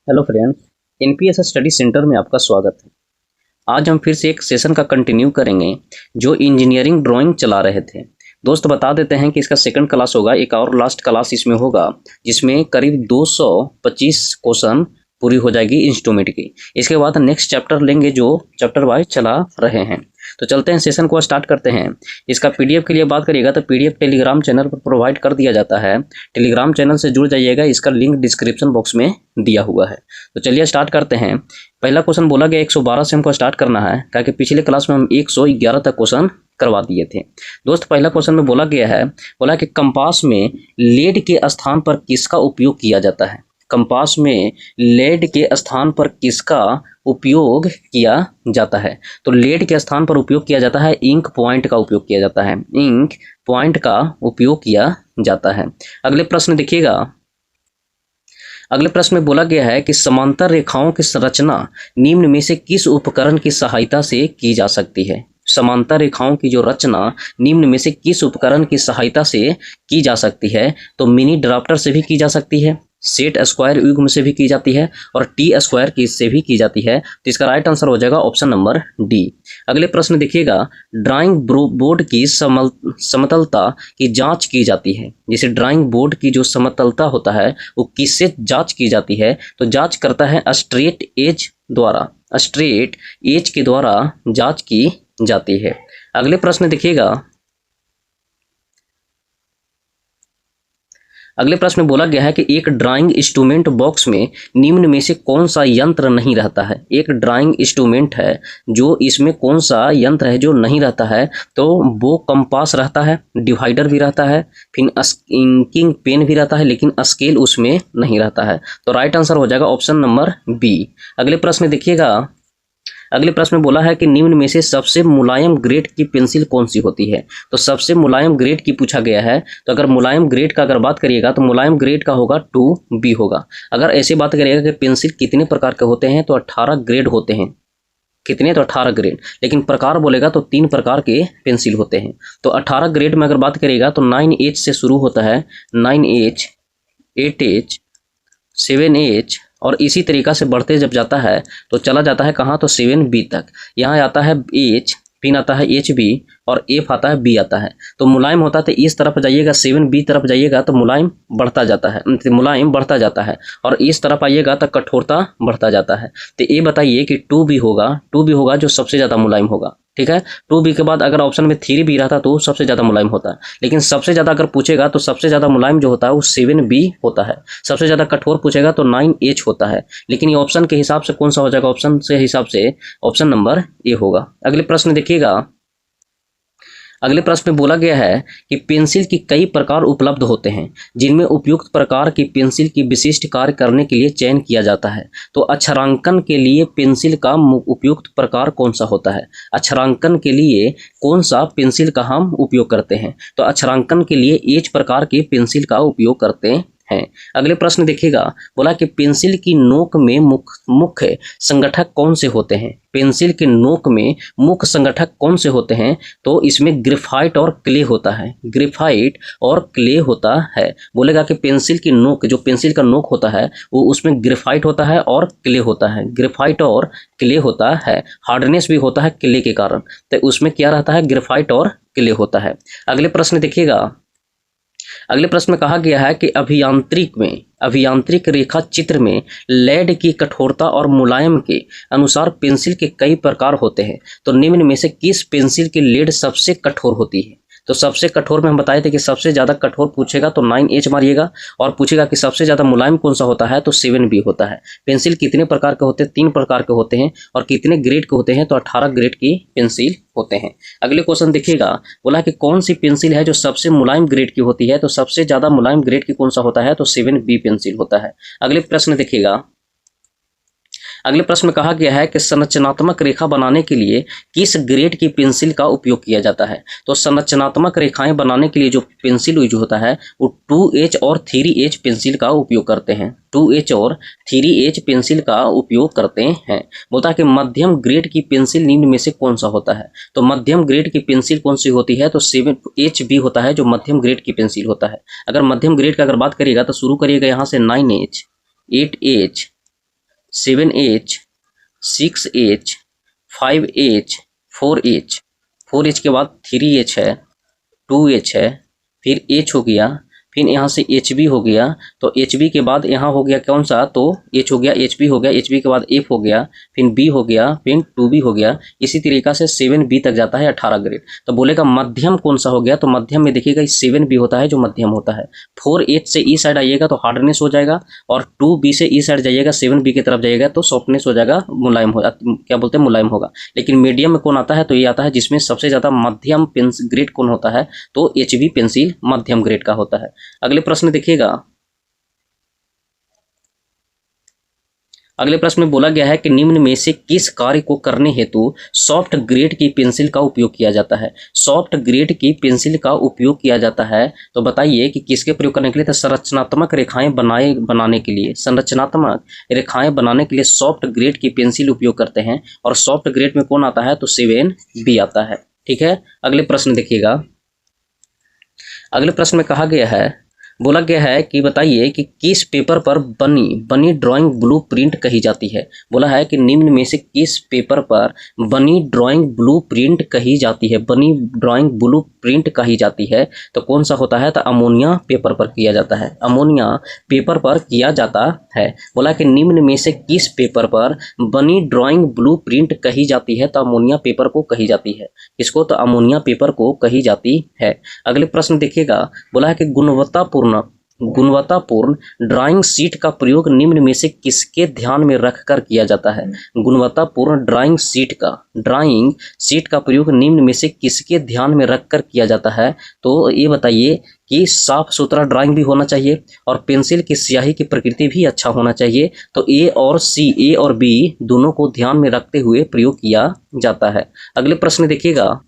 Hello friends, NPS study centre में आपका स्वागत है। आज हम फिर से एक सेशन का कंटिन्यू करेंगे जो इंजीनियरिंग ड्राइंग चला रहे थे। दोस्त बता देते हैं कि इसका सेकंड क्लास होगा, एक और लास्ट क्लास इसमें होगा जिसमें करीब 225 क्वेश्चन पूरी हो जाएगी इंस्ट्रूमेंट की। इसके बाद नेक्स्ट चैप्टर लेंगे जो चैप्टर वाइज चला रहे हैं। तो चलते हैं, सेशन को स्टार्ट करते हैं। इसका पीडीएफ के लिए बात करिएगा तो पीडीएफ टेलीग्राम चैनल पर प्रोवाइड कर दिया जाता है। टेलीग्राम चैनल से जुड़ जाइएगा, इसका लिंक डिस्क्रिप्शन बॉक्स में दिया हुआ है। तो चलिए स्टार्ट करते हैं। पहला क्वेश्चन बोला गया 112 से हमको स्टार्ट करना है, क्योंकि पिछले क्लास में हम 111 तक क्वेश्चन करवा दिए थे। दोस्त पहला क्वेश्चन में बोला कि कंपास में लेड के स्थान पर किसका उपयोग किया जाता है। कंपास में लेड के स्थान पर किसका उपयोग किया जाता है। तो लेड के स्थान पर उपयोग किया जाता है, इंक पॉइंट का उपयोग किया जाता है। इंक पॉइंट का उपयोग किया जाता है। अगले प्रश्न देखिएगा। अगले प्रश्न में बोला गया है कि समांतर रेखाओं की संरचना निम्न में से किस उपकरण की सहायता से की जा सकती है। समांतर रेखाओं की जो रचना निम्न में से किस उपकरण की सहायता से की जा सकती है। तो मिनी ड्राफ्टर से भी की जा सकती है, सेट स्क्वायर युग्म से भी की जाती है और टी स्क्वायर की से भी की जाती है। तो इसका राइट आंसर हो जाएगा ऑप्शन नंबर डी। अगले प्रश्न देखिएगा। ड्राइंग बोर्ड की समतलता की जांच की जाती है। जैसे ड्राइंग बोर्ड की जो समतलता होता है वो किससे जांच की जाती है। तो जांच करता है स्ट्रेट एज द्वारा, स्ट्रेट एज के द्वारा जांच की जाती है। अगले प्रश्न देखिएगा। अगले प्रश्न में बोला गया है कि एक ड्राइंग इंस्ट्रूमेंट बॉक्स में निम्न में से कौन सा यंत्र नहीं रहता है। एक ड्राइंग इंस्ट्रूमेंट है जो इसमें कौन सा यंत्र है जो नहीं रहता है। तो वो कंपास रहता है, डिवाइडर भी रहता है, फिर इंकिंग पेन भी रहता है, लेकिन स्केल उसमें नहीं रहता है। तो राइट आंसर हो जाएगा ऑप्शन नंबर बी। अगले प्रश्न देखिएगा। अगले प्रश्न में बोला है कि निम्न में से सबसे मुलायम ग्रेड की पेंसिल कौन सी होती है। तो सबसे मुलायम ग्रेड की पूछा गया है। तो अगर मुलायम ग्रेड का अगर बात करिएगा तो मुलायम ग्रेड का होगा 2B होगा। अगर ऐसे बात करिएगा कि पेंसिल कितने प्रकार के होते हैं तो 18 ग्रेड होते हैं। कितने? तो 18 ग्रेड। लेकिन प्रकार बोलेगा तो 3 प्रकार के पेंसिल होते हैं। तो 18 ग्रेड में अगर बात करिएगा तो 9H से शुरू होता है, 9H, 8H, 7H और इसी तरीका से बढ़ते जब जाता है तो चला जाता है कहाँ? तो 7B तक। यहाँ आता है H, फिर आता है HB और F आता है B आता है। तो मुलायम होता है तो इस तरफ जाइएगा, 7B तरफ जाइएगा तो मुलायम बढ़ता जाता है, मुलायम बढ़ता जाता है। और इस तरफ आइएगा तो कठोरता बढ़ता जाता है। तो ये बताइए कि 2B होगा जो सबसे ज़्यादा मुलायम होगा। ठीक है, 2B के बाद अगर ऑप्शन में 3B रहता तो सबसे ज़्यादा मुलायम होता है। लेकिन सबसे ज़्यादा अगर पूछेगा तो सबसे ज़्यादा मुलायम जो होता है वो 7B होता है। सबसे ज़्यादा कठोर पूछेगा तो 9H होता है। लेकिन ये ऑप्शन के हिसाब से कौन सा हो जाएगा? ऑप्शन से हिसाब से ऑप्शन नंबर ए होगा। अगले प्रश्न देखिएगा। अगले प्रश्न में बोला गया है कि पेंसिल की कई प्रकार उपलब्ध होते हैं जिनमें उपयुक्त प्रकार की पेंसिल की विशिष्ट कार्य करने के लिए चयन किया जाता है। तो अक्षरांकन के लिए पेंसिल का उपयुक्त प्रकार कौन सा होता है। अक्षरांकन के लिए कौन सा पेंसिल का हम उपयोग करते हैं। तो अक्षरांकन के लिए एच प्रकार की पेंसिल का उपयोग करते हैं। अगले प्रश्न देखिएगा। बोला कि पेंसिल की नोक में मुख्य संगठक कौन से होते हैं। पेंसिल के नोक में मुख्य संगठक कौन से होते हैं। तो इसमें ग्रेफाइट और क्ले होता है, ग्रेफाइट और क्ले होता है। बोलेगा कि पेंसिल की नोक, जो पेंसिल का नोक होता है वो उसमें ग्रेफाइट होता है और क्ले होता है। ग्रेफाइट और क्ले होता है, हार्डनेस भी होता है क्ले के कारण। तो उसमें क्या रहता है? ग्रेफाइट और क्ले होता है। अगले प्रश्न देखिएगा। अगले प्रश्न में कहा गया है कि अभियांत्रिक रेखा चित्र में लेड की कठोरता और मुलायम के अनुसार पेंसिल के कई प्रकार होते हैं। तो निम्न में से किस पेंसिल की लेड सबसे कठोर होती है। तो सबसे कठोर में हम बताए थे कि सबसे ज़्यादा कठोर पूछेगा तो 9H मारिएगा और पूछेगा कि सबसे ज़्यादा मुलायम कौन सा होता है तो 7B होता है। पेंसिल कितने प्रकार के होते हैं? 3 प्रकार के होते हैं। और कितने ग्रेड के होते हैं? तो 18 ग्रेड की पेंसिल होते हैं। अगले क्वेश्चन देखिएगा। बोला कि कौन सी पेंसिल है जो सबसे मुलायम ग्रेड की होती है। तो सबसे ज़्यादा मुलायम ग्रेड की कौन सा होता है? तो 7B पेंसिल होता है। अगले प्रश्न देखिएगा। अगले प्रश्न में कहा गया है कि संरचनात्मक रेखा बनाने के लिए किस ग्रेड की पेंसिल का उपयोग किया जाता है। तो संरचनात्मक रेखाएं बनाने के लिए जो पेंसिल यूज होता है वो 2H और 3H पेंसिल का उपयोग करते हैं। 2H और 3H पेंसिल का उपयोग करते हैं। बोलता है कि मध्यम ग्रेड की पेंसिल निम्न में से कौन सा होता है। तो मध्यम ग्रेड की पेंसिल कौन सी होती है? तो 7HB होता है जो मध्यम ग्रेड की पेंसिल होता है। अगर मध्यम ग्रेड का अगर बात करिएगा तो शुरू करिएगा यहाँ से 9H, 8H, 7H, 6H, 5H, 4H, 4H के बाद 3H है, 2H है, फिर H हो गया, फिर यहाँ से HB हो गया, तो HB के बाद यहाँ हो गया कौन सा, तो H हो गया, HB हो गया, HB के बाद F हो गया, फिर B हो गया, फिर 2B हो गया। इसी तरीका से 7B तक जाता है 18 ग्रेड। तो बोलेगा मध्यम कौन सा हो गया, तो मध्यम में देखिएगा 7B होता है जो मध्यम होता है। 4H से ई साइड आइएगा तो हार्डनेस हो जाएगा, और 2B से ई साइड जाइएगा 7B की तरफ जाइएगा तो सॉफ्टनेस हो जाएगा, मुलायम हो, क्या बोलते हैं, मुलायम होगा। लेकिन मीडियम में कौन आता है, तो ये आता है जिसमें सबसे ज़्यादा मध्यम पेंसिल ग्रेड कौन होता है, तो HB पेंसिल मध्यम ग्रेड का होता है। अगले प्रश्न देखिएगा, अगले प्रश्न में बोला गया है कि निम्न में से किस कार्य को करने हेतु सॉफ्ट ग्रेड की पेंसिल का उपयोग किया जाता है। सॉफ्ट ग्रेड की पेंसिल का उपयोग किया जाता है, तो बताइए कि किसके प्रयोग करने के लिए, तो संरचनात्मक रेखाएं बनाने के लिए, संरचनात्मक रेखाएं बनाने के लिए सॉफ्ट ग्रेड की पेंसिल उपयोग करते हैं। और सॉफ्ट ग्रेड में कौन आता है, तो 7B आता है। ठीक है, अगले प्रश्न देखिएगा। अगले प्रश्न में कहा गया है, बोला गया है कि बताइए कि किस पेपर पर बनी ड्राइंग ब्लूप्रिंट कही जाती है। बोला है कि निम्न में से किस पेपर पर बनी ड्राइंग ब्लूप्रिंट कही जाती है, बनी ड्राइंग ब्लूप्रिंट कही जाती है, तो कौन सा होता है, तो अमोनिया पेपर पर किया जाता है, अमोनिया पेपर पर किया जाता है। बोला कि निम्न में से किस पेपर पर बनी ड्राइंग ब्लूप्रिंट कही जाती है, तो अमोनिया पेपर को कही जाती है। किसको, तो अमोनिया पेपर को कही जाती है। अगले प्रश्न देखिएगा, बोला है कि गुणवत्तापूर्ण ड्राइंग शीट का प्रयोग निम्न में से किसके ध्यान में रखकर किया जाता है। गुणवत्तापूर्ण ड्राइंग शीट का प्रयोग निम्न में से किसके ध्यान में रखकर किया जाता है, तो ये बताइए कि साफ सुथरा ड्राइंग भी होना चाहिए और पेंसिल की स्याही की प्रकृति भी अच्छा होना चाहिए। तो ए और बी दोनों को ध्यान में रखते हुए प्रयोग किया जाता है। अगले प्रश्न देखिएगा,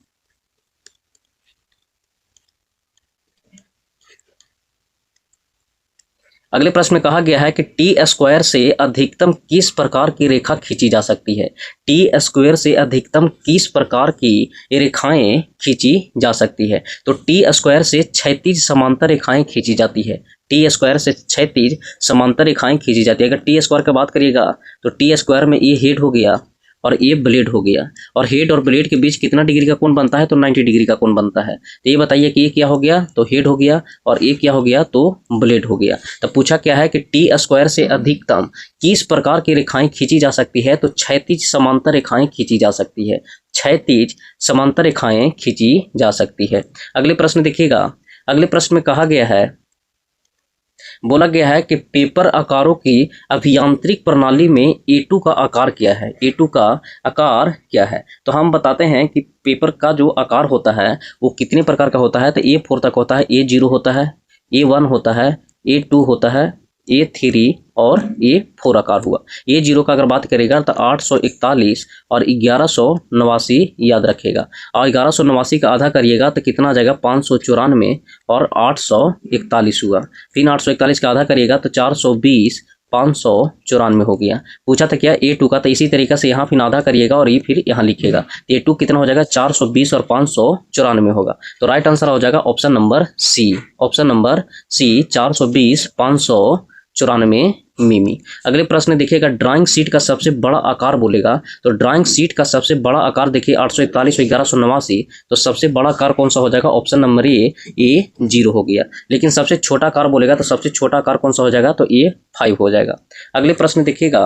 अगले प्रश्न में कहा गया है कि टी स्क्वायर से अधिकतम किस प्रकार की रेखा खींची जा सकती है। टी स्क्वायर से अधिकतम किस प्रकार की रेखाएं खींची जा सकती है, तो टी स्क्वायर से क्षैतिज समांतर रेखाएं खींची जाती है। टी स्क्वायर से क्षैतिज समांतर रेखाएं खींची जाती है। अगर टी स्क्वायर की बात करिएगा तो टी स्क्वायर में ये हेड हो गया और ये ब्लेड हो गया, और हेड और ब्लेड के बीच कितना डिग्री का कोण बनता है, तो 90 डिग्री का कोण बनता है। तो ये बताइए कि ये क्या हो गया, तो हेड हो गया, और ये क्या हो गया, तो ब्लेड हो गया। तो पूछा क्या है कि टी स्क्वायर से अधिकतम किस प्रकार की रेखाएं खींची जा सकती है, तो क्षैतिज समांतर रेखाएं खींची जा सकती है, क्षैतिज समांतर रेखाएं खींची जा सकती है। अगले प्रश्न देखिएगा, अगले प्रश्न में कहा गया है, बोला गया है कि पेपर आकारों की अभियांत्रिक प्रणाली में A2 का आकार क्या है। A2 का आकार क्या है, तो हम बताते हैं कि पेपर का जो आकार होता है वो कितने प्रकार का होता है, तो A4 तक होता है, A0 होता है, A1 होता है, A2 होता है, A3 और A4 आकार हुआ। A0 का अगर बात करेगा तो 841 और 1189 याद रखेगा, और 1189 का आधा करिएगा तो कितना आ जाएगा, 594 और 841 हुआ। फिर 841 का आधा करिएगा तो 420, 594 हो गया। पूछा था क्या A2 का, तो इसी तरीके से यहाँ फिर आधा करिएगा और ये फिर यहाँ लिखिएगा, A2 कितना हो जाएगा, 420 और 594 होगा। तो राइट आंसर हो जाएगा option number C, option number C 420, 594 मिमी। अगले प्रश्न देखिएगा, ड्राइंग शीट का सबसे बड़ा आकार बोलेगा, तो ड्राइंग शीट का सबसे बड़ा आकार देखिए 841 और 1189, तो सबसे बड़ा आकार कौन सा हो जाएगा, ऑप्शन नंबर A0 हो गया। लेकिन सबसे छोटा आकार बोलेगा तो सबसे छोटा आकार कौन सा हो जाएगा, तो A5 हो जाएगा। अगले प्रश्न देखिएगा,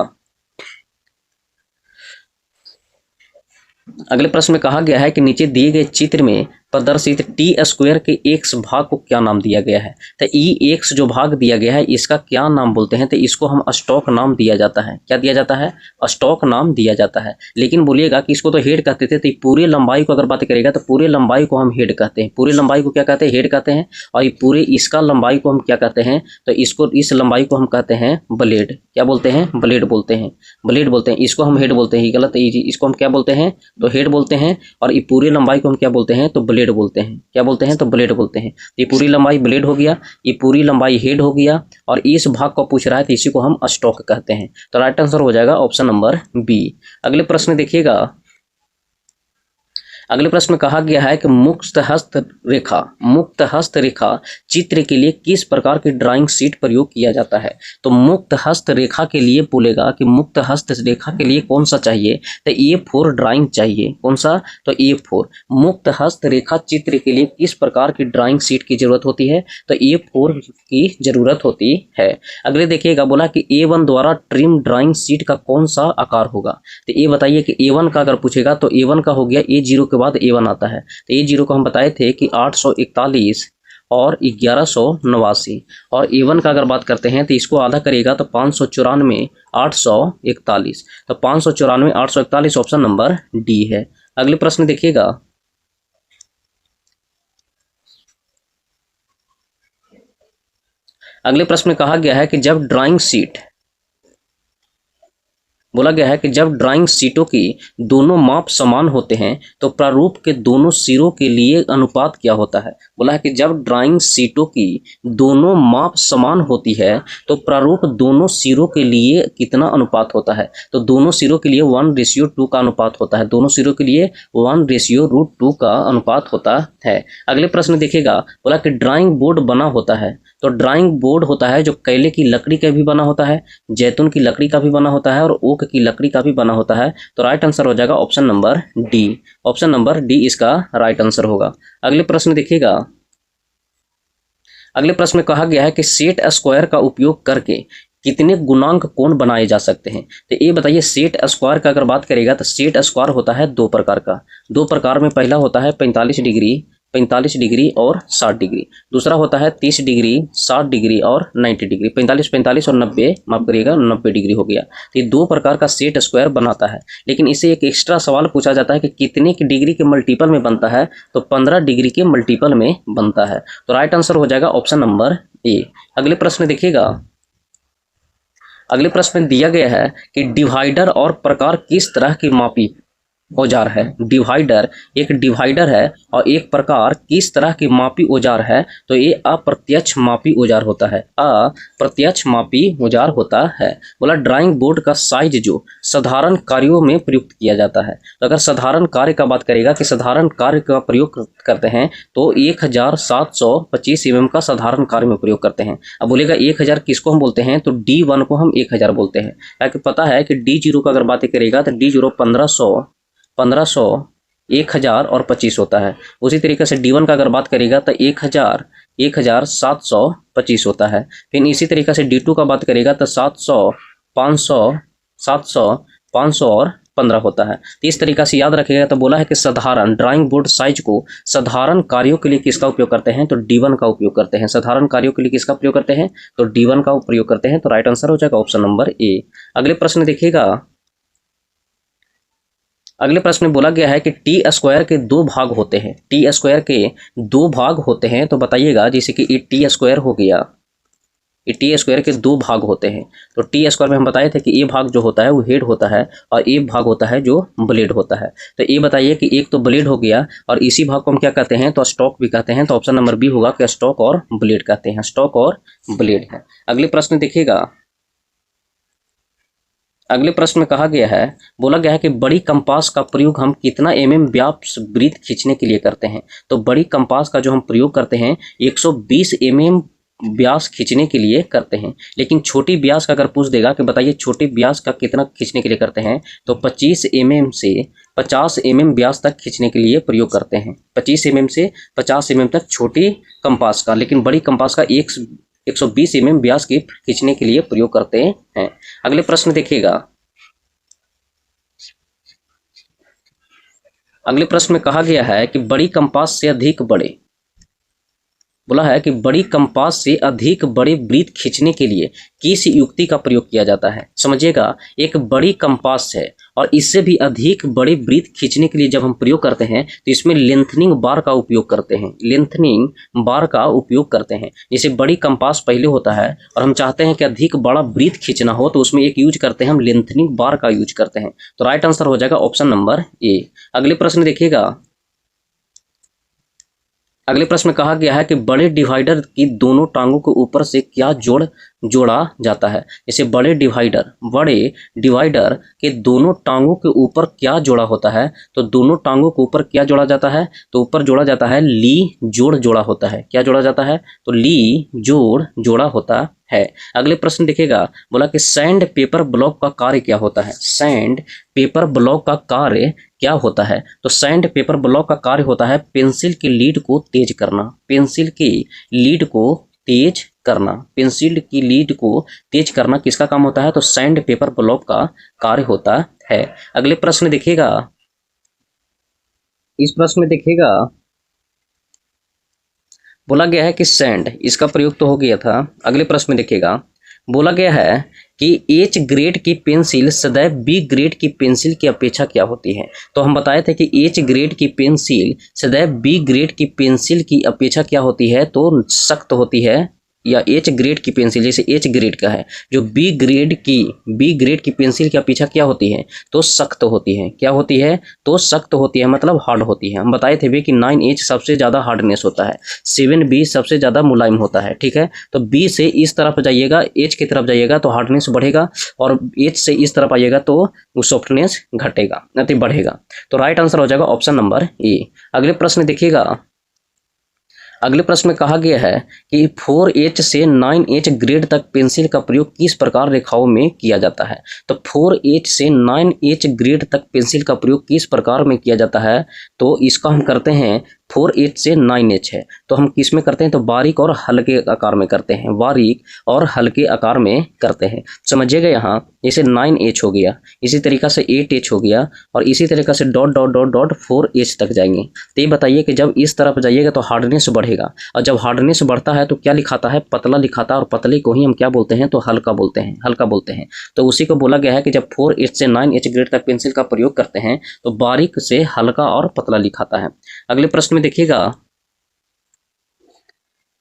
अगले प्रश्न में कहा गया है कि नीचे दिए गए चित्र में प्रदर्शित टी स्क्वायर के एक्स भाग को क्या नाम दिया गया है। तो ई एक्स जो भाग दिया गया है इसका क्या नाम बोलते हैं, तो इसको हम स्टॉक नाम दिया जाता है। क्या दिया जाता है, स्टॉक नाम दिया जाता है। लेकिन बोलिएगा कि इसको तो हेड कहते थे, तो पूरे लंबाई को अगर बात करेगा तो पूरे लंबाई को हम हेड कहते हैं, पूरे लंबाई को क्या कहते हैं, हेड कहते हैं। और ये पूरे इसका लंबाई को हम क्या कहते हैं, तो इसको इस लंबाई को हम कहते हैं ब्लेड। क्या बोलते हैं, ब्लेड बोलते हैं, ब्लेड बोलते हैं। इसको हम हेड बोलते हैं, गलत है, इसको हम क्या बोलते हैं, तो हेड बोलते हैं। और ये पूरी लंबाई को हम क्या बोलते हैं, तो ब्लेड बोलते हैं। क्या बोलते हैं, तो ब्लेड बोलते हैं। ये पूरी लंबाई ब्लेड हो गया, ये पूरी लंबाई हेड हो गया, और इस भाग को पूछ रहा है तो इसी को हम स्टॉक कहते हैं। तो राइट आंसर हो जाएगा ऑप्शन नंबर बी। अगले प्रश्न देखिएगा, अगले प्रश्न में कहा गया है कि मुक्त हस्त रेखा चित्र के लिए किस प्रकार की ड्राइंग शीट प्रयोग किया जाता है। तो मुक्त हस्त रेखा के लिए बोलेगा कि मुक्त हस्त रेखा के लिए कौन सा चाहिए, तो A4 ड्राइंग चाहिए। कौन सा, तो A4। मुक्त हस्त रेखा चित्र के लिए किस प्रकार की ड्राइंग शीट की जरूरत होती है, तो A4 की जरूरत होती है। अगले देखिएगा, बोला कि A1 द्वारा ट्रिम ड्राइंग शीट का कौन सा आकार होगा। तो ये बताइए कि A1 का अगर पूछेगा तो A1 का हो गया, A0 के बाद A1 आता है। तो A0 को हम बताए थे कि 841 और 1189, और A1 का अगर बात करते हैं तो इसको आधा करेगा तो 594 841, तो 594 841 ऑप्शन नंबर डी है। अगले प्रश्न देखिएगा, अगले प्रश्न में कहा गया है कि जब ड्राइंग शीट, बोला गया है कि जब ड्राइंग शीटों की दोनों माप समान होते हैं तो प्रारूप के दोनों सिरों के लिए अनुपात क्या होता है। बोला है कि जब ड्राइंग शीटों की दोनों माप समान होती है तो प्रारूप दोनों सिरों के लिए कितना अनुपात होता है। तो दोनों सिरों के लिए 1:2 का अनुपात होता है। दोनों सिरों के लिए 1:2 का अनुपात होता है। अगले प्रश्न देखिएगा, बोला कि ड्राइंग बोर्ड बना होता है। तो ड्राइंग बोर्ड होता है जो केले की लकड़ी का भी बना होता है, जैतून की लकड़ी का भी बना होता है, और ओक की लकड़ी का भी बना होता है। तो राइट आंसर हो जाएगा option number D. Option number D इसका राइट आंसर होगा। अगले प्रश्न देखिएगा, अगले प्रश्न में कहा गया है कि सेट स्क्वायर का उपयोग करके कितने गुणांक कोण बनाए जा सकते हैं। तो ये बताइए, सेट स्क्वायर का अगर बात करेगा तो सेट स्क्वायर होता है दो प्रकार का। दो प्रकार में पहला होता है 45 डिग्री और 60 डिग्री। दूसरा होता है 30 डिग्री, 60 डिग्री और 90 डिग्री। 45 और 90, माफ करिएगा, 90 डिग्री हो गया। तो ये दो प्रकार का सेट स्क्वायर बनाता है। लेकिन इसे एक एक्स्ट्रा सवाल पूछा जाता है कि कितने की डिग्री के मल्टीपल में बनता है। तो 15 डिग्री के मल्टीपल में बनता है। तो राइट आंसर हो जाएगा ऑप्शन नंबर ए। अगले प्रश्न देखिएगा, अगले प्रश्न में दिया गया है कि डिवाइडर और प्रकार किस तरह की मापी औजार है। डिवाइडर एक डिवाइडर है और एक प्रकार किस तरह की मापी औजार है। तो ये अप्रत्यक्ष मापी औजार होता है। अप्रत्यक्ष मापी औजार होता है। बोला ड्राइंग बोर्ड का साइज जो साधारण कार्यों में प्रयुक्त किया जाता है। तो अगर साधारण कार्य का बात करेगा कि साधारण कार्य का प्रयोग करते हैं तो 1725 mm का साधारण कार्य में प्रयोग करते हैं। अब बोलेगा 1000 किसको हम बोलते हैं, तो D1 को हम 1000 बोलते हैं। ताकि पता है कि D0 का अगर बात करेगा तो D0 1500 1000 और 25 होता है। उसी तरीके से D1 का अगर बात करेगा तो 1000 1725 होता है। फिर इसी तरीके से D2 का बात करेगा तो 700 500 और 15 होता है। तो इस तरीके से याद रखिएगा। तो बोला है कि साधारण ड्राइंग बोर्ड साइज को साधारण कार्यों के लिए किसका उपयोग करते हैं, तो D1 का उपयोग करते हैं। साधारण कार्यों के लिए किसका प्रयोग करते हैं, तो D1 का प्रयोग करते हैं। तो राइट आंसर हो जाएगा ऑप्शन नंबर ए। अगले प्रश्न देखिएगा, अगले प्रश्न में बोला गया है कि टी स्क्वायर के दो भाग होते हैं। टी स्क्वायर के दो भाग होते हैं। तो बताइएगा, जैसे कि ये टी स्क्वायर हो गया, ये टी स्क्वायर के दो भाग होते हैं। तो टी स्क्वायर में हम बताए थे कि ए भाग जो होता है वो हेड होता है और ए भाग होता है जो ब्लेड होता है। तो ये बताइए कि एक तो ब्लेड हो गया और इसी भाग को हम क्या कहते हैं, तो स्टॉक भी कहते हैं। तो ऑप्शन नंबर बी होगा कि स्टॉक और ब्लेड कहते हैं। स्टॉक और ब्लेड है। अगले प्रश्न देखिएगा, अगले प्रश्न में कहा गया है, बोला गया है कि बड़ी कंपास का प्रयोग हम कितना mm व्यास वृत्त खींचने के लिए करते हैं। तो बड़ी कंपास का जो हम प्रयोग करते हैं 120 mm व्यास खींचने के लिए करते हैं। लेकिन छोटी व्यास का अगर पूछ देगा कि बताइए छोटे व्यास का कितना खींचने के लिए करते हैं, तो 25 mm से 50 mm व्यास तक खींचने के लिए प्रयोग करते हैं। 25 mm से 50 mm तक छोटी कंपास का, लेकिन बड़ी कंपास का 120 mm व्यास की खींचने के लिए प्रयोग करते हैं। अगले प्रश्न देखिएगा, अगले प्रश्न में कहा गया है कि बड़ी कंपास से अधिक बड़े, बोला है कि बड़ी कंपास से अधिक बड़े वृत्त खींचने के लिए किस युक्ति का प्रयोग किया जाता है। समझिएगा, एक बड़ी कंपास है और इससे भी अधिक बड़े वृत्त खींचने के लिए जब हम प्रयोग करते हैं तो इसमें लेंथनिंग बार का उपयोग करते हैं। लेंथनिंग बार का उपयोग करते हैं। जैसे बड़ी कंपास पहले होता है और हम चाहते हैं कि अधिक बड़ा वृत्त खींचना हो तो उसमें एक यूज करते हैं हम लेंथनिंग बार का यूज करते हैं। तो राइट आंसर हो जाएगा ऑप्शन नंबर ए। अगले प्रश्न देखिएगा, अगले प्रश्न में कहा गया है कि बड़े डिवाइडर की दोनों टांगों के ऊपर से क्या जोड़ जोड़ा जाता है। जैसे बड़े डिवाइडर के दोनों टांगों के ऊपर क्या जोड़ा होता है, तो दोनों टांगों के ऊपर क्या जोड़ा जाता है, तो ऊपर जोड़ा जाता है ली जोड़ जोड़ा होता है। क्या जोड़ा जाता है, तो ली जोड़ जोड़ा होता है। अगले प्रश्न देखिएगा, बोला कि सैंड पेपर ब्लॉक का कार्य क्या होता है। सैंड पेपर ब्लॉक का कार्य क्या होता है, तो सैंड पेपर ब्लॉक का कार्य होता है पेंसिल की लीड को तेज करना। पेंसिल की लीड को तेज करना, पेंसिल की लीड को तेज करना किसका काम होता है, तो सैंड पेपर ब्लॉक का कार्य होता है। अगले प्रश्न देखिएगा, इस प्रश्न में देखिएगा बोला गया है कि सैंड, इसका प्रयोग तो हो गया था। अगले प्रश्न में देखिएगा, बोला गया है कि एच ग्रेड की पेंसिल सदैव बी ग्रेड की पेंसिल की अपेक्षा क्या होती है। तो हम बताए थे कि एच ग्रेड की पेंसिल सदैव बी ग्रेड की पेंसिल की अपेक्षा क्या होती है, तो सख्त होती है। या एच ग्रेड की पेंसिल, जैसे एच ग्रेड का है, जो बी ग्रेड की पेंसिल की अपेक्षा क्या होती है, तो सख्त होती है। क्या होती है, तो सख्त होती है, मतलब हार्ड होती है। हम बताए थे भी कि 9H सबसे ज़्यादा हार्डनेस होता है, 7B सबसे ज़्यादा मुलायम होता है। ठीक है, तो बी से इस तरफ जाइएगा, एच की तरफ जाइएगा तो हार्डनेस बढ़ेगा, और एच से इस तरफ आइएगा तो सॉफ्टनेस घटेगा, नहीं बढ़ेगा। तो राइट आंसर हो जाएगा ऑप्शन नंबर ए। अगले प्रश्न देखिएगा, अगले प्रश्न में कहा गया है कि 4H से 9H ग्रेड तक पेंसिल का प्रयोग किस प्रकार रेखाओं में किया जाता है। तो 4H से 9H ग्रेड तक पेंसिल का प्रयोग किस प्रकार में किया जाता है, तो इसका हम करते हैं 4H से 9H है तो हम किस में करते हैं, तो बारीक और हल्के आकार में करते हैं, बारीक और हल्के आकार में करते हैं। समझिएगा, यहाँ जैसे 9H हो गया, इसी तरीका से 8H हो गया, और इसी तरीका से dot dot dot dot 4H तक जाएंगे। तो ये बताइए कि जब इस तरफ जाइएगा तो हार्डनेस बढ़ेगा, और जब हार्डनेस बढ़ता है तो क्या लिखाता है, पतला लिखाता है, और पतले को ही हम क्या बोलते हैं, तो हल्का बोलते हैं, हल्का बोलते हैं। तो उसी को बोला गया है कि जब 4H से 9H ग्रेड तक पेंसिल का प्रयोग करते हैं तो बारीक से हल्का और पतला लिखाता है। अगले प्रश्न में देखिएगा,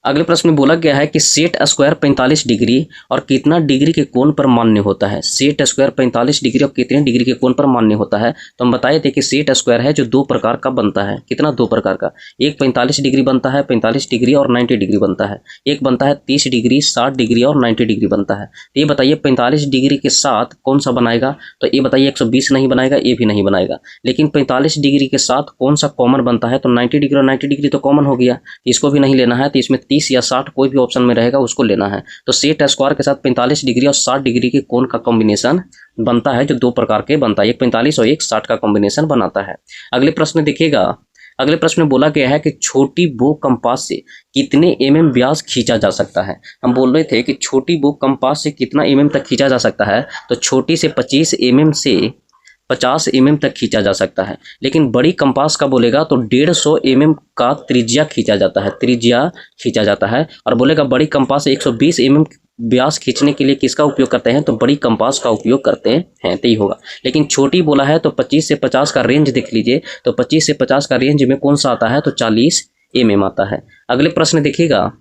अगले प्रश्न में बोला गया है कि सेट स्क्वायर 45 डिग्री और कितना डिग्री के कोण पर मान्य होता है। सेट स्क्वायर 45 डिग्री और कितने डिग्री के कोण पर मान्य होता है, तो हम बताए थे कि सेट स्क्वायर है जो दो प्रकार का बनता है। कितना, दो प्रकार का, एक 45 डिग्री बनता है, 45 डिग्री और 90 डिग्री बनता है। एक बनता है 30 डिग्री, 60 डिग्री और 90 डिग्री बनता है। तो ये बताइए 45 डिग्री के साथ कौन सा बनाएगा, तो ये बताइए 120 नहीं बनाएगा, ये भी नहीं बनाएगा। लेकिन 45 डिग्री के साथ कौन सा कॉमन बनता है, तो 90 डिग्री, और 90 डिग्री तो कॉमन हो गया, इसको भी नहीं लेना है। तो इसमें 30 या 60 कोई भी ऑप्शन में रहेगा उसको लेना है। तो सेट स्क्वायर के साथ 45 डिग्री और 60 डिग्री के कोण का कॉम्बिनेशन बनता है, जो दो प्रकार के बनता है, एक 45 और एक 60 का कॉम्बिनेशन बनाता है। अगले प्रश्न देखिएगा, अगले प्रश्न में बोला गया है कि छोटी बो कंपास से कितने mm व्यास खींचा जा सकता है। हम बोल रहे थे कि छोटी बो कंपास से कितना mm तक खींचा जा सकता है, तो छोटी से 25 mm से 50 mm तक खींचा जा सकता है। लेकिन बड़ी कंपास का बोलेगा तो 150 mm का त्रिज्या खींचा जाता है, त्रिज्या खींचा जाता है। और बोलेगा बड़ी कंपास से 120 mm व्यास खींचने के लिए किसका उपयोग करते हैं, तो बड़ी कंपास का उपयोग करते हैं, तो ये होगा। लेकिन छोटी बोला है तो 25 से 50 का रेंज देख लीजिए, तो 25 से 50 का रेंज में कौन सा आता है, तो 40 mm आता है। अगले प्रश्न देखिएगा,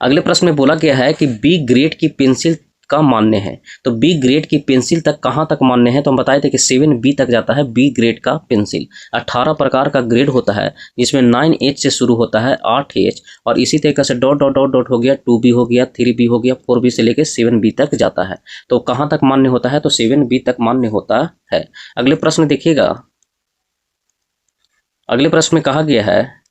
अगले प्रश्न में बोला गया है कि बी ग्रेड की पेंसिल का मान्य है, तो बी ग्रेड की पेंसिल तक कहाँ तक मान्य है, तो हम बताए थे कि 7B तक जाता है बी ग्रेड का पेंसिल। 18 प्रकार का ग्रेड होता है, जिसमें 9H से शुरू होता है 8H, और इसी तरीके से डॉट डॉट डॉट डॉट हो गया, 2B हो गया, 3B हो गया, 4B से लेकर 7B तक जाता है। तो कहाँ तक मान्य होता है, तो 7B तक मान्य होता है। अगले प्रश्न देखिएगा, अगले प्रश्न में कहा गया है,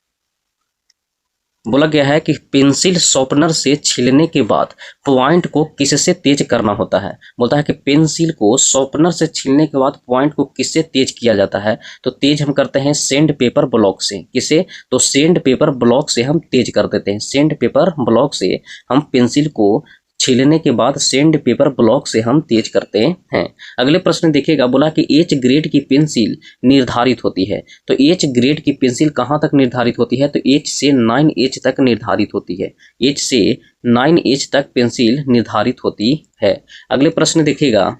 बोला गया है कि पेंसिल शॉर्पनर से छीलने के बाद पॉइंट को किससे तेज करना होता है। बोलता है कि पेंसिल को शॉर्पनर से छीलने के बाद पॉइंट को किससे तेज किया जाता है, तो तेज हम करते हैं सैंड पेपर ब्लॉक से। किसे, तो सैंड पेपर ब्लॉक से हम तेज कर देते हैं, सैंड पेपर ब्लॉक से हम पेंसिल को छीलने के बाद सैंड पेपर ब्लॉक से हम तेज करते हैं। अगले प्रश्न देखिएगा, बोला कि एच ग्रेड की पेंसिल निर्धारित होती है, तो एच ग्रेड की पेंसिल कहाँ तक निर्धारित होती है, तो H से 9H तक निर्धारित होती है, H से 9H तक पेंसिल निर्धारित होती है। अगले प्रश्न देखिएगा,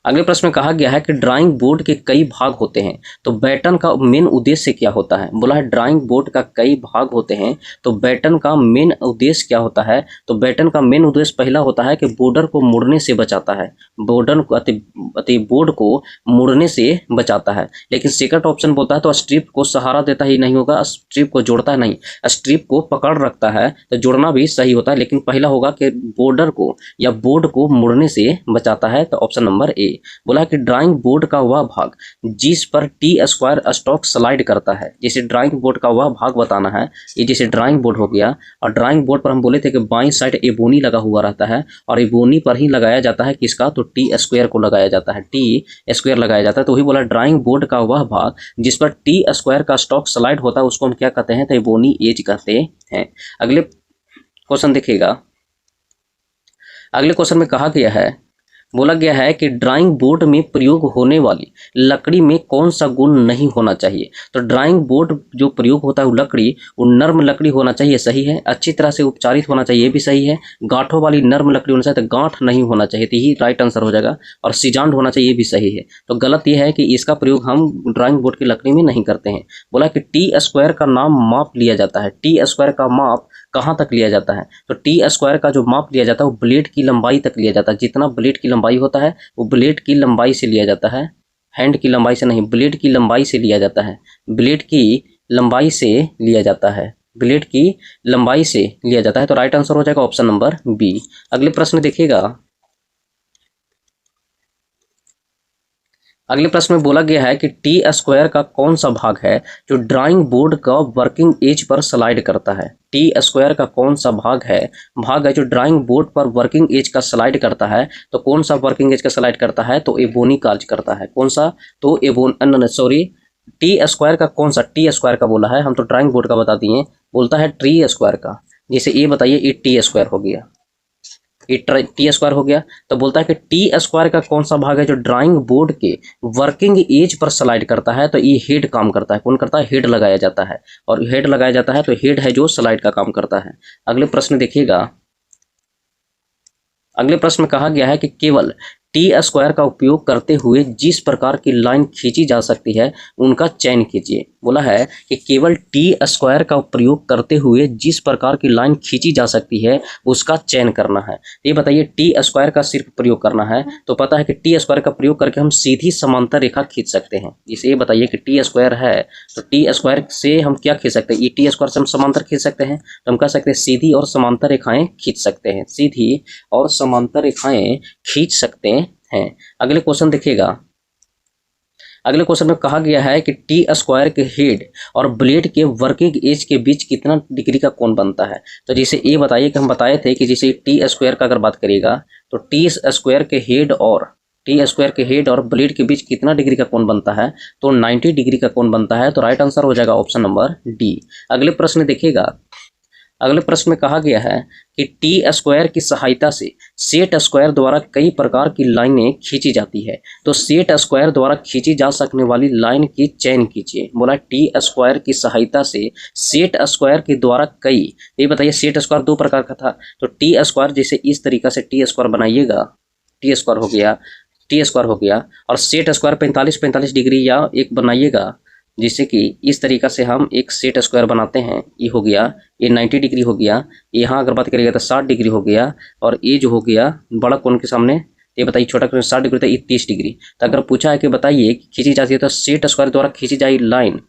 अगले प्रश्न में कहा गया है कि ड्राइंग बोर्ड के कई भाग होते हैं, तो बैटन का मेन उद्देश्य क्या होता है। बोला है ड्राइंग बोर्ड का कई भाग होते हैं, तो बैटन का मेन उद्देश्य क्या होता है। तो बैटन का मेन उद्देश्य पहला होता है कि बॉर्डर को मुड़ने से बचाता है, बॉर्डर को बोर्ड को मुड़ने से बचाता है। लेकिन सेकंड ऑप्शन बोलता है तो स्ट्रिप को सहारा देता ही नहीं होगा, स्ट्रिप को जोड़ता है नहीं, स्ट्रिप को पकड़ रखता है, तो जोड़ना भी सही होता है। लेकिन पहला होगा कि बॉर्डर को या बोर्ड को मुड़ने से बचाता है, तो ऑप्शन नंबर ए। बोला कि ड्राइंग बोर्ड का वह भाग जिस पर टी स्क्वायर स्टॉक स्लाइड करता है। जैसे ड्राइंग बोर्ड का वह भाग बताना है, ये जैसे ड्राइंग बोर्ड हो गया, और ड्राइंग बोर्ड पर हम बोले थे कि बाईं साइड एबोनी लगा हुआ रहता है, और एबोनी पर ही लगाया जाता है किसका, तो टी स्क्वायर को लगाया जाता है, टी स्क्वायर लगाया जाता है। तो वही बोला ड्राइंग बोर्ड का वह भाग जिस पर टी स्क्वायर का स्टॉक स्लाइड होता है उसको हम क्या कहते हैं, तो एबोनी एज कहते हैं। अगले क्वेश्चन देखिएगा। अगले क्वेश्चन में कहा गया है, बोला गया है कि ड्राइंग बोर्ड में प्रयोग होने वाली लकड़ी में कौन सा गुण नहीं होना चाहिए। तो ड्राइंग बोर्ड जो प्रयोग होता है वो लकड़ी, वो नर्म लकड़ी होना चाहिए, सही है। अच्छी तरह से उपचारित होना चाहिए, ये भी सही है। गांठों वाली नर्म लकड़ी होना चाहिए, तो गांठ नहीं होना चाहिए, तो यही राइट आंसर हो जाएगा। और सीजांड होना चाहिए, ये भी सही है। तो गलत ये है कि इसका प्रयोग हम ड्राइंग बोर्ड की लकड़ी में नहीं करते हैं। बोला कि टी स्क्वायर का नाम माप लिया जाता है, टी स्क्वायर का माप कहाँ तक लिया जाता है। तो टी स्क्वायर का जो माप लिया जाता है वो ब्लेड की लंबाई तक लिया जाता है। जितना ब्लेड की लंबाई होता है वो ब्लेड की लंबाई से लिया जाता है, हैंड की लंबाई से नहीं, ब्लेड की लंबाई से लिया जाता है, ब्लेड की लंबाई से लिया जाता है, ब्लेड की लंबाई से लिया जाता है। तो राइट आंसर हो जाएगा ऑप्शन नंबर बी। अगले प्रश्न देखिएगा। अगले प्रश्न में बोला गया है कि टी स्क्वायर का कौन सा भाग है जो ड्राइंग बोर्ड का वर्किंग एज पर स्लाइड करता है। टी स्क्वायर का कौन सा भाग है जो ड्राइंग बोर्ड पर वर्किंग एज का स्लाइड करता है। तो कौन सा वर्किंग एज का स्लाइड करता है, तो एबोनी कार्य करता है। कौन सा, तो सॉरी, टी स्क्वायर का कौन सा, टी स्क्वायर का बोला है, हम तो ड्राइंग बोर्ड का बता दिए। बोलता है टी स्क्वायर का, जैसे ये बताइए, ये टी स्क्वायर हो गया, टी स्क्वायर हो गया। तो बोलता है कि टी स्क्वायर का कौन सा भाग है जो ड्राइंग बोर्ड के वर्किंग एज पर स्लाइड करता है। तो ये हेड काम करता है, कौन करता है, हेड लगाया जाता है, और हेड लगाया जाता है तो हेड है जो स्लाइड का काम करता है। अगले प्रश्न देखिएगा। अगले प्रश्न में कहा गया है कि केवल टी स्क्वायर का उपयोग करते हुए जिस प्रकार की लाइन खींची जा सकती है उनका चयन कीजिए। बोला है कि केवल टी स्क्वायर का प्रयोग करते हुए जिस प्रकार की लाइन खींची जा सकती है उसका चयन करना है। ये बताइए, टी स्क्वायर का सिर्फ प्रयोग करना है, तो पता है कि टी स्क्वायर का प्रयोग करके हम सीधी समांतर रेखा खींच सकते हैं। इसे बताइए कि टी स्क्वायर है, तो टी स्क्वायर से हम क्या खींच सकते हैं, ई टी स्क्वायर से हम समांतर खींच सकते हैं, तो हम कह सकते हैं सीधी और समांतर रेखाएं खींच सकते हैं, सीधी और समांतर रेखाएं खींच सकते हैं। अगले क्वेश्चन देखिएगा। अगले क्वेश्चन में कहा गया है कि टी स्क्वायर के हेड और ब्लेड के वर्किंग एज के बीच कितना डिग्री का कोण बनता है। तो जैसे ये बताइए कि हम बताए थे कि जैसे टी स्क्वायर का अगर बात करिएगा तो टी स्क्वायर के हेड और ब्लेड के बीच कितना डिग्री का कोण बनता है, तो 90 डिग्री का कोण बनता है। तो राइट आंसर हो जाएगा ऑप्शन नंबर डी। अगले प्रश्न देखिएगा। अगले प्रश्न में कहा गया है कि टी स्क्वायर की सहायता से सेट स्क्वायर द्वारा कई प्रकार की लाइनें खींची जाती है। तो सेट स्क्वायर द्वारा खींची जा सकने वाली लाइन की चयन कीजिए। बोला टी स्क्वायर की सहायता से सेट स्क्वायर के द्वारा कई, ये बताइए सेट स्क्वायर दो प्रकार का था, तो टी स्क्वायर जैसे इस तरीका से टी स्क्वायर बनाइएगा, टी स्क्वायर हो गया, और सेट स्क्वायर 45 डिग्री या एक बनाइएगा, जिससे कि इस तरीका से हम एक सेट स्क्वायर बनाते हैं। ये हो गया, ये 90 डिग्री हो गया, यहाँ अगर बात करिएगा तो 60 डिग्री हो गया, और ये जो हो गया बड़ा कोण के सामने, ये बताइए छोटा कोण 60 डिग्री था, ये 30 डिग्री। तो अगर पूछा है कि बताइए खींची जाती है तो सेट स्क्वायर द्वारा खींची जाए लाइन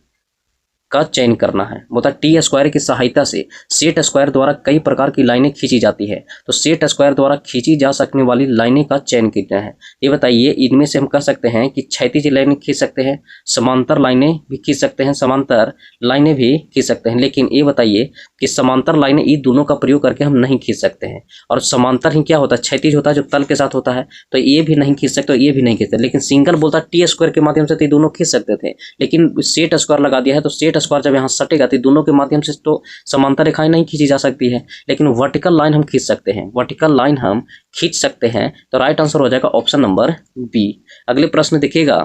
का चयन करना है। बोलता टी स्क्वायर की सहायता से सेट स्क्वायर द्वारा कई प्रकार की लाइनें खींची जाती है, तो सेट स्क्वायर द्वारा खींची जा सकने वाली लाइनें का चयन करना है। ये बताइए, इनमें से हम कह सकते हैं कि क्षैतिज लाइनें खींच सकते हैं, समांतर लाइनें भी खींच सकते हैं, समांतर लाइनें भी खींच सकते हैं। लेकिन ये बताइए कि समांतर लाइनें ये दोनों का प्रयोग करके हम नहीं खींच सकते हैं, और समांतर ही क्या होता है, क्षैतिज होता है जो तल के साथ होता है, तो ये भी नहीं खींच सकते, ये भी नहीं खींचते। लेकिन सिंगल बोलता टी स्क्वायर के माध्यम से तो ये दोनों खींच सकते थे, लेकिन सेट स्क्वायर लगा दिया है तो सेट स्क्वायर जब यहाँ सटेगा तो दोनों के माध्यम से तो समांतर रेखाएं नहीं खींची जा सकती है, लेकिन वर्टिकल लाइन हम खींच सकते हैं, वर्टिकल लाइन हम खींच सकते हैं। तो राइट आंसर हो जाएगा ऑप्शन नंबर बी। अगले प्रश्न देखिएगा।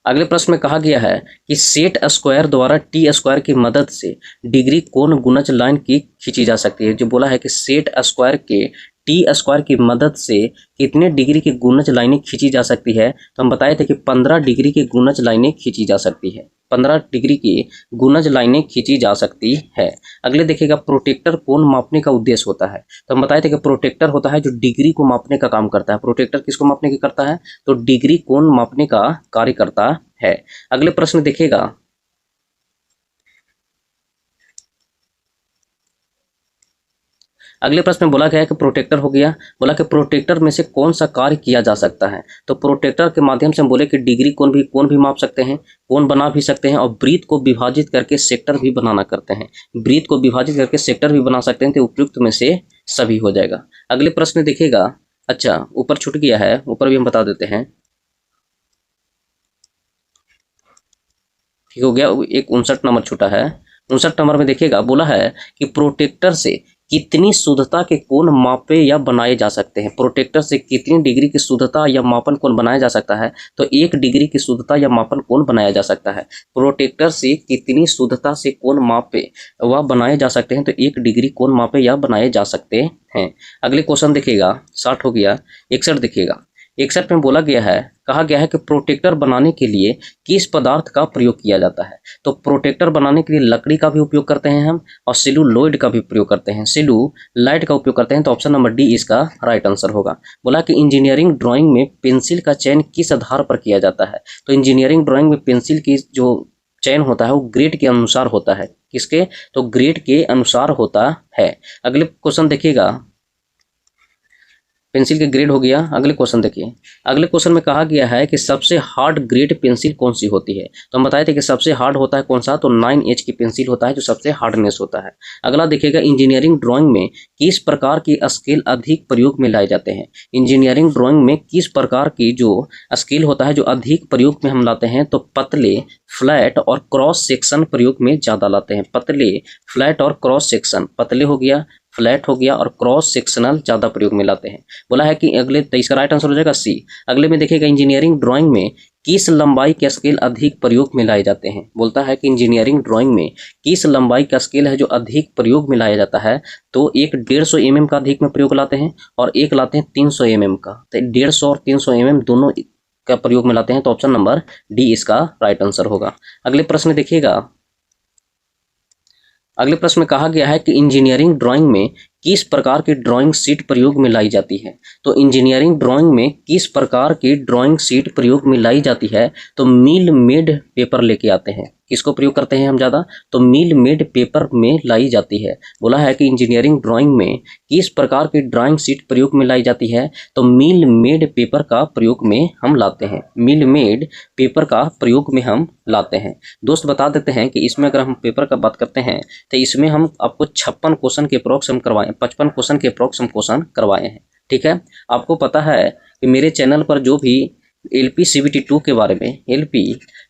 अगले प्रश्न में कहा गया है कि सेट स्क्वायर द्वारा टी स्क्वायर की मदद से डिग्री कोण गुणज लाइन की खींची जा सकती है। जो बोला है कि सेट स्क्वायर के टी स्क्वायर की मदद से कितने डिग्री की गुणज लाइनें खींची जा सकती है? तो हम बताए थे कि 15 डिग्री की गुणज लाइनें खींची जा सकती है। 15 डिग्री की गुणज लाइनें खींची जा सकती है। अगले देखिएगा, प्रोटेक्टर कोण मापने का उद्देश्य होता है। तो हम बताए थे कि प्रोटेक्टर होता है जो डिग्री को मापने का काम करता है। प्रोटेक्टर किसको मापने की करता है? तो डिग्री कोण मापने का कार्य करता है। अगले प्रश्न देखिएगा, अगले प्रश्न में बोला गया है कि प्रोटेक्टर हो गया, बोला कि प्रोटेक्टर में से कौन सा कार्य किया जा सकता है? तो प्रोटेक्टर के माध्यम से हम बोले कि डिग्री कोण भी माप सकते हैं, कोण बना भी सकते हैं, और वृत्त को विभाजित करके सेक्टर भी बनाना करते हैं। वृत्त को विभाजित करके सेक्टर भी बना सकते हैं। तो उपयुक्त में से सभी हो जाएगा। अगले प्रश्न देखिएगा, अच्छा ऊपर छूट गया है, ऊपर भी हम बता देते हैं। ठीक हो गया, एक 59 नंबर छूटा है। 59 नंबर में देखिएगा, बोला है कि प्रोटेक्टर से कितनी शुद्धता के कोण मापे या बनाए जा सकते हैं? प्रोटेक्टर से कितनी डिग्री की शुद्धता या मापन कोण बनाया जा सकता है? तो 1 डिग्री की शुद्धता या मापन कोण बनाया जा सकता है। प्रोटेक्टर से कितनी शुद्धता से कोण मापे व बनाए जा सकते हैं? तो 1 डिग्री कोण मापे या बनाए जा सकते हैं। अगले क्वेश्चन देखिएगा, 60 हो गया। 61 देखिएगा, 61 में बोला गया है, कहा गया है कि प्रोटेक्टर बनाने के लिए किस पदार्थ का प्रयोग किया जाता है? तो प्रोटेक्टर बनाने के लिए लकड़ी का भी उपयोग करते हैं हम, और सेलुलोइड का भी प्रयोग करते हैं, सेलुलाइड का उपयोग करते हैं। तो ऑप्शन नंबर डी इसका राइट आंसर होगा। बोला कि इंजीनियरिंग ड्राइंग में पेंसिल का चयन किस आधार पर किया जाता है? तो इंजीनियरिंग ड्राइंग में पेंसिल की जो चयन होता है वो ग्रेड के अनुसार होता है। किसके? तो ग्रेड के अनुसार होता है। अगले क्वेश्चन देखिएगा, पेंसिल के ग्रेड हो गया। अगले क्वेश्चन देखिए, अगले क्वेश्चन में कहा गया है कि सबसे हार्ड ग्रेड पेंसिल कौन सी होती है? तो हम बताए थे कि सबसे हार्ड होता है कौन सा? तो 9H की पेंसिल होता है जो सबसे हार्डनेस होता है। अगला देखिएगा, इंजीनियरिंग ड्राइंग में किस प्रकार की स्केल अधिक प्रयोग में लाए जाते हैं? इंजीनियरिंग ड्राइंग में किस प्रकार की जो स्केल होता है जो अधिक प्रयोग में हम लाते हैं? तो पतले, फ्लैट और क्रॉस सेक्शन प्रयोग में ज़्यादा लाते हैं। पतले, फ्लैट और क्रॉस सेक्शन, पतले हो गया, फ्लैट हो गया, और क्रॉस सेक्शनल ज़्यादा प्रयोग में लाते हैं। बोला है कि अगले, तो इसका राइट आंसर हो जाएगा सी। अगले में देखिएगा, इंजीनियरिंग ड्राइंग में किस लंबाई के स्केल अधिक प्रयोग में लाए जाते हैं? बोलता है कि इंजीनियरिंग ड्राइंग में किस लंबाई का स्केल है जो अधिक प्रयोग में लाया जाता है? तो एक 150 mm का अधिक में प्रयोग लाते हैं, और एक लाते हैं 300 mm का। तो 150 और 300 mm दोनों का प्रयोग में लाते हैं। तो ऑप्शन नंबर डी इसका राइट आंसर होगा। अगले प्रश्न देखिएगा, अगले प्रश्न में कहा गया है कि इंजीनियरिंग ड्राइंग में किस प्रकार की ड्राइंग शीट प्रयोग में लाई जाती है? तो इंजीनियरिंग ड्राइंग में किस प्रकार की ड्राइंग शीट प्रयोग में लाई जाती है? तो मिल मेड पेपर लेके आते हैं। किसको प्रयोग करते हैं हम ज़्यादा? तो मिल मेड पेपर में लाई जाती है। बोला है कि इंजीनियरिंग ड्राइंग में किस प्रकार की ड्राइंग शीट प्रयोग में लाई जाती है? तो मिल मेड पेपर का प्रयोग में हम लाते हैं। मिल मेड पेपर का प्रयोग में हम लाते हैं। दोस्त बता देते हैं कि इसमें अगर हम पेपर का बात करते हैं तो इसमें हम आपको 56 क्वेश्चन के अप्रॉक्स हम करवाए, 55 क्वेश्चन के अप्रॉक्स हम क्वेश्चन करवाए हैं। ठीक है, आपको पता है कि मेरे चैनल पर जो भी LP CBT 2 के बारे में, LP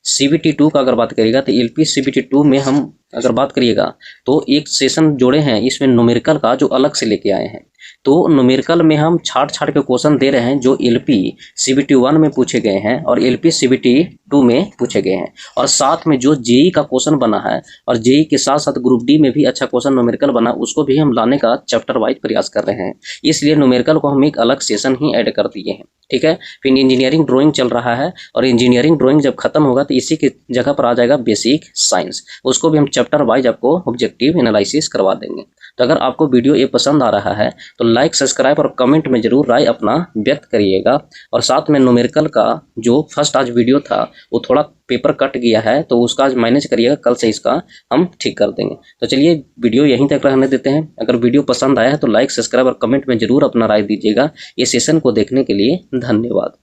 CBT 2 का अगर बात करिएगा तो LP CBT 2 में हम अगर बात करिएगा तो एक सेशन जोड़े हैं इसमें न्यूमेरिकल का, जो अलग से लेके आए हैं। तो न्यूमेरिकल में हम छाट के क्वेश्चन दे रहे हैं जो LP CBT 1 में पूछे गए हैं और LP CBT 2 में पूछे गए हैं, और साथ में जो JEE का क्वेश्चन बना है और JEE के साथ साथ ग्रुप डी में भी अच्छा क्वेश्चन न्यूमेरिकल बना, उसको भी हम लाने का चैप्टर वाइज प्रयास कर रहे हैं। इसलिए न्यूमेरिकल को हम एक अलग सेशन ही ऐड कर दिए हैं। ठीक है, फिर इंजीनियरिंग ड्राइंग चल रहा है, और इंजीनियरिंग ड्राइंग जब खत्म होगा तो इसी की जगह पर आ जाएगा बेसिक साइंस। उसको भी हम चैप्टर वाइज आपको ऑब्जेक्टिव एनालिसिस करवा देंगे। तो अगर आपको वीडियो ये पसंद आ रहा है तो लाइक, सब्सक्राइब और कमेंट में जरूर राय अपना व्यक्त करिएगा। और साथ में न्यूमेरिकल का जो फर्स्ट आज वीडियो था वो थोड़ा पेपर कट गया है, तो उसका आज मैनेज करिएगा, कल से इसका हम ठीक कर देंगे। तो चलिए वीडियो यहीं तक रहने देते हैं। अगर वीडियो पसंद आया है तो लाइक, सब्सक्राइब और कमेंट में जरूर अपना राय दीजिएगा। ये सेशन को देखने के लिए धन्यवाद।